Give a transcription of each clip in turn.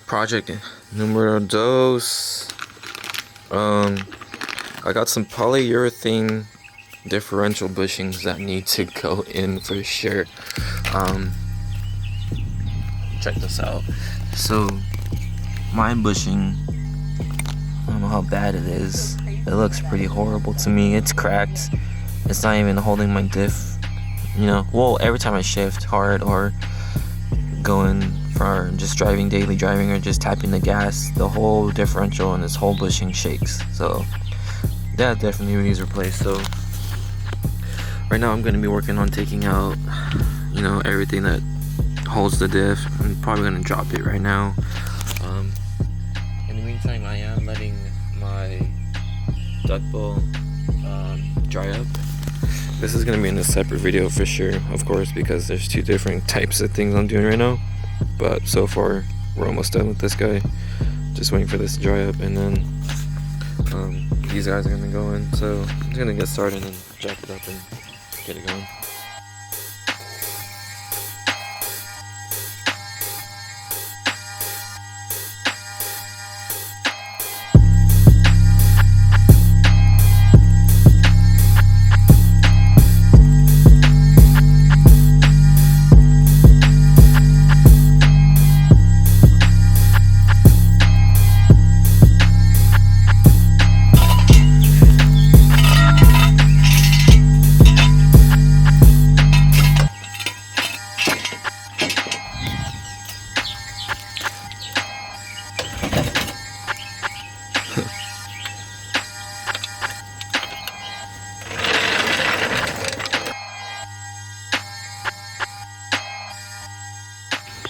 Project numero dos. I got some polyurethane differential bushings that need to go in for sure. Check this out. So my bushing, I don't know how bad it is. It looks pretty horrible to me. It's cracked. It's not even holding my diff. You know, well, every time I shift hard or going for just daily driving or just tapping the gas, the whole differential and this whole bushing shakes. So that definitely needs replaced. So right now I'm going to be working on taking out, you know, everything that holds the diff. I'm probably going to drop it right now. In the meantime, I am letting my duck bowl dry up. This is going to be in a separate video for sure, of course, because there's two different types of things I'm doing right now. But so far, we're almost done with this guy. Just waiting for this to dry up, and then these guys are going to go in. So I'm just going to get started and jack it up and get it going.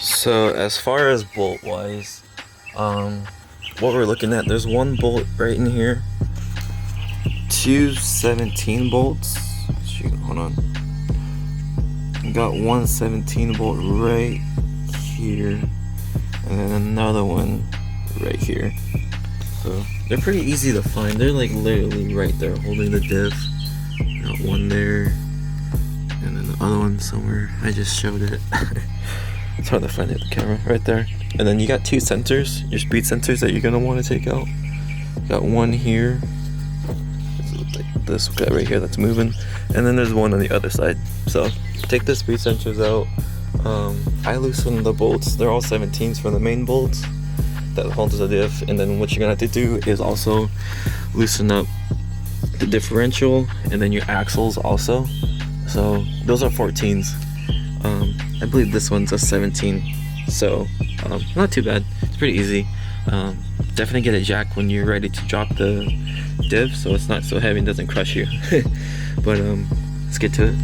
So as far as bolt wise, what we're looking at, there's one bolt right in here, two 17 bolts. Shoot, hold on. Got one 17 bolt right here, and then another one right here. So they're pretty easy to find. They're like literally right there holding the diff. Got one there, and then the other one somewhere. I just showed it. It's hard to find it with the camera, right there. And then you got two sensors, your speed sensors that you're gonna want to take out. Got one here, like this guy right here that's moving, and then there's one on the other side. So take the speed sensors out. I loosened the bolts. They're all 17s for the main bolts that holds the diff. And then what you're gonna have to do is also loosen up the differential and then your axles also. So those are 14s. I believe this one's a 17, so not too bad. It's pretty easy. Definitely get a jack when you're ready to drop the diff, so it's not so heavy and doesn't crush you. But let's get to it.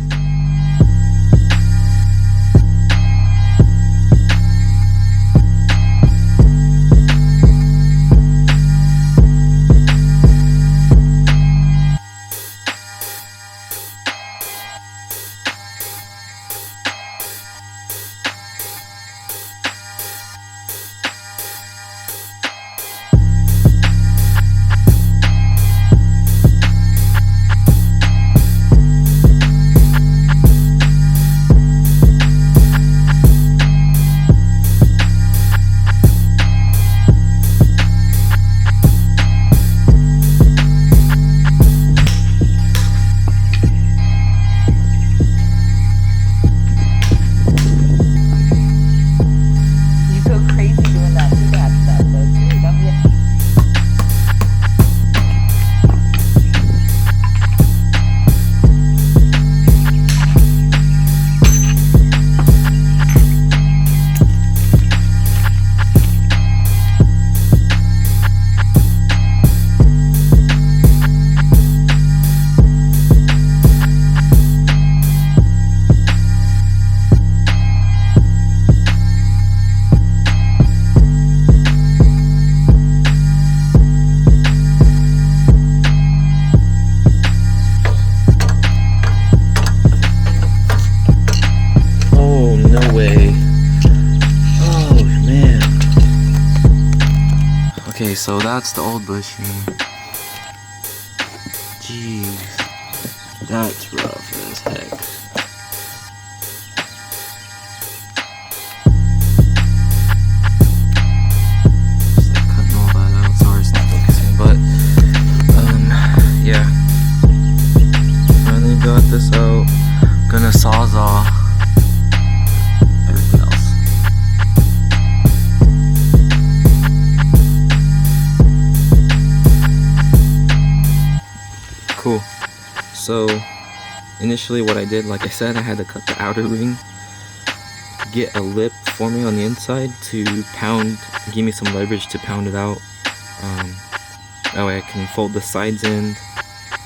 Okay, so that's the old bushing. Jeez, that's rough as heck. So initially what I did, like I said, I had to cut the outer ring, get a lip for me on the inside to pound, give me some leverage to pound it out. That way I can fold the sides in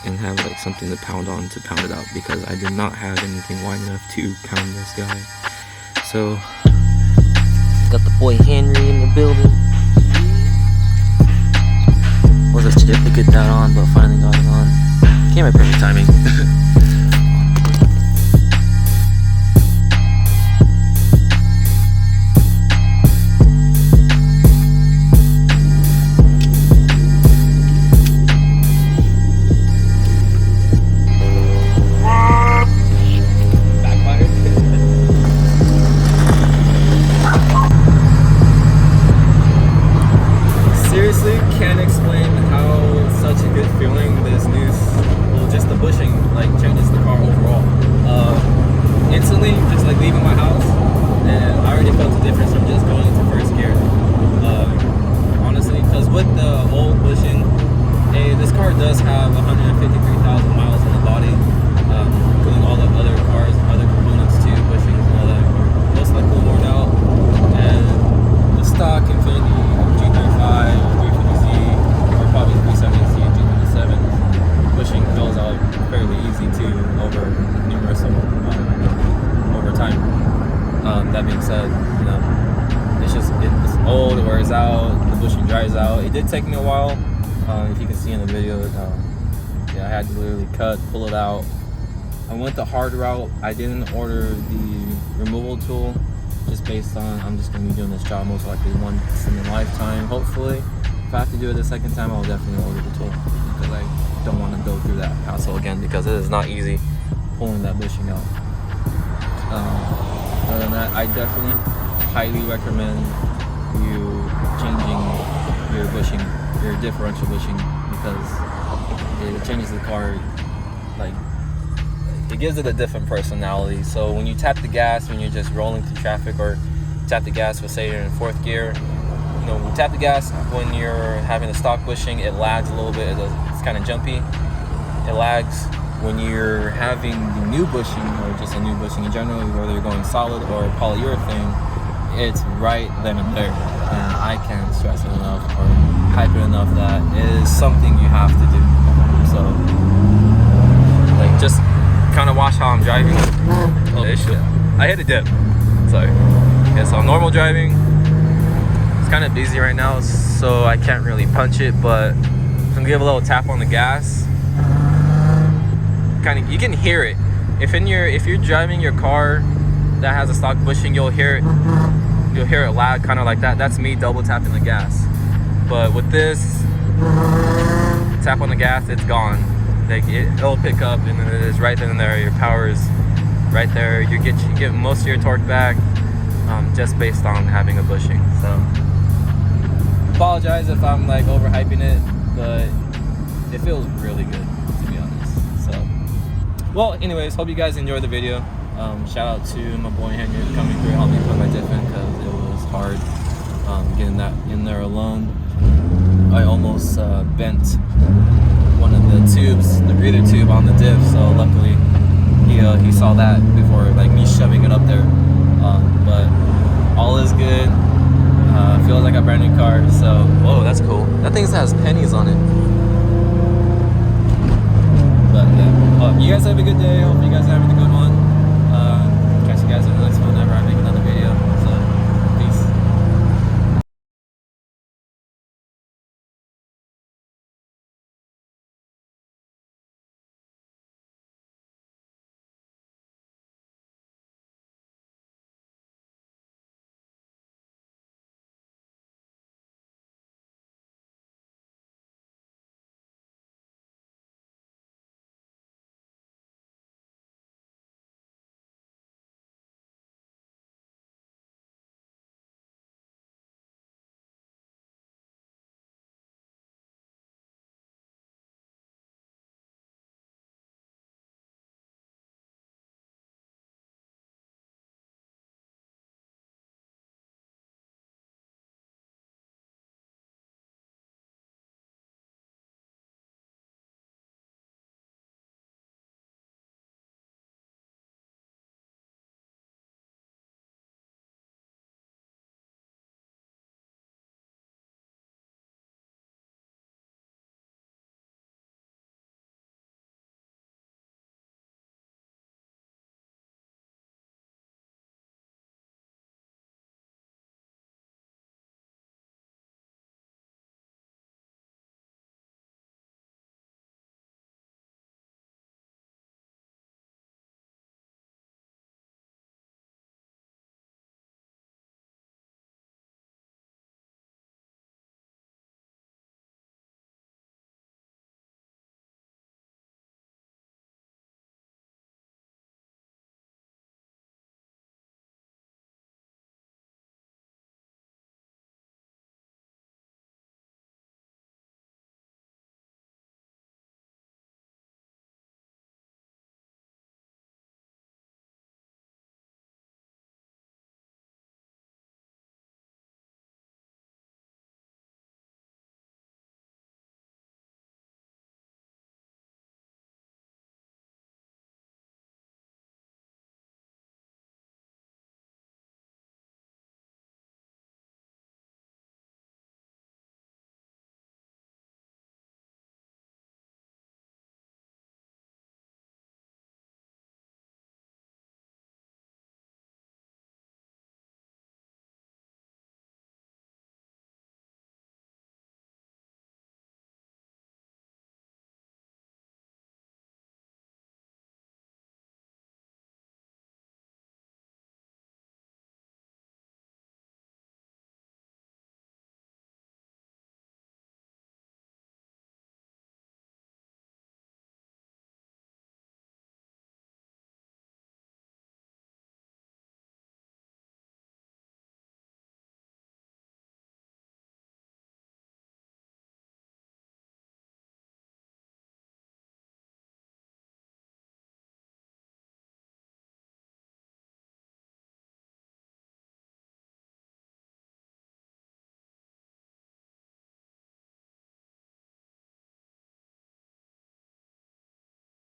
and have like something to pound on to pound it out, because I did not have anything wide enough to pound this guy. So got the boy Henry in the building. Wasn't sure to get that on, but finally got it on. Came at perfect timing. Seriously, can't explain how such a good feeling this new, well, just the bushing like changes the car overall. Instantly, just like leaving my house, and I already felt the difference from just going into first gear. Honestly, because with the old bushing, this car does have 153,000 miles on the body, including all the other cars, other components too, bushings and all that, most likely worn out, and the stock Infiniti G35, 350Z, or probably 370Z, G37 bushing fills out fairly easy too over numerous over time. That being said, you know, it's old, it wears out, the bushing dries out. It did take me a while. If you can see in the video, yeah, I had to literally cut, pull it out. I went the hard route. I didn't order the removal tool, just based on I'm just going to be doing this job most likely once in a lifetime, hopefully. If I have to do it the second time, I'll definitely order the tool, because I don't want to go through that hassle again, because it is not easy pulling that bushing out. Other than that, I definitely highly recommend you changing your bushing, your differential bushing, because it changes the car, like, it gives it a different personality. So when you tap the gas when you're just rolling through traffic, or tap the gas for, say, you're in fourth gear, you know, when you tap the gas when you're having the stock bushing, it lags a little bit. It's kind of jumpy. It lags. When you're having the new bushing, or just a new bushing in general, whether you're going solid or polyurethane, it's right then and there. And I can't stress it enough or hype it enough that it is something you have to do. So, like, just kind of watch how I'm driving. Oh, I hit a dip. So, yeah, so normal driving. It's kind of busy right now, so I can't really punch it, but I'm gonna give a little tap on the gas. Kind of, you can hear it. If you're driving your car that has a stock bushing, you'll hear it lag, kind of like that. That's me double tapping the gas. But with this, tap on the gas, it's gone. Like, it'll pick up, and then it is right then and there. Your power is right there. You get most of your torque back, just based on having a bushing. So apologize if I'm like overhyping it, but it feels really good, to be honest. So, well, anyways, hope you guys enjoyed the video. Shout out to my boy Henry for coming through and helping me put my diff in, because it was hard getting that in there alone. I almost bent one of the tubes, the breather tube on the diff, so luckily he saw that before like me shoving it up there. But all is good. Feels like a brand new car. So, whoa, that's cool. That thing has pennies on it. But yeah, you guys have a good day. Hope you guys are having a good one.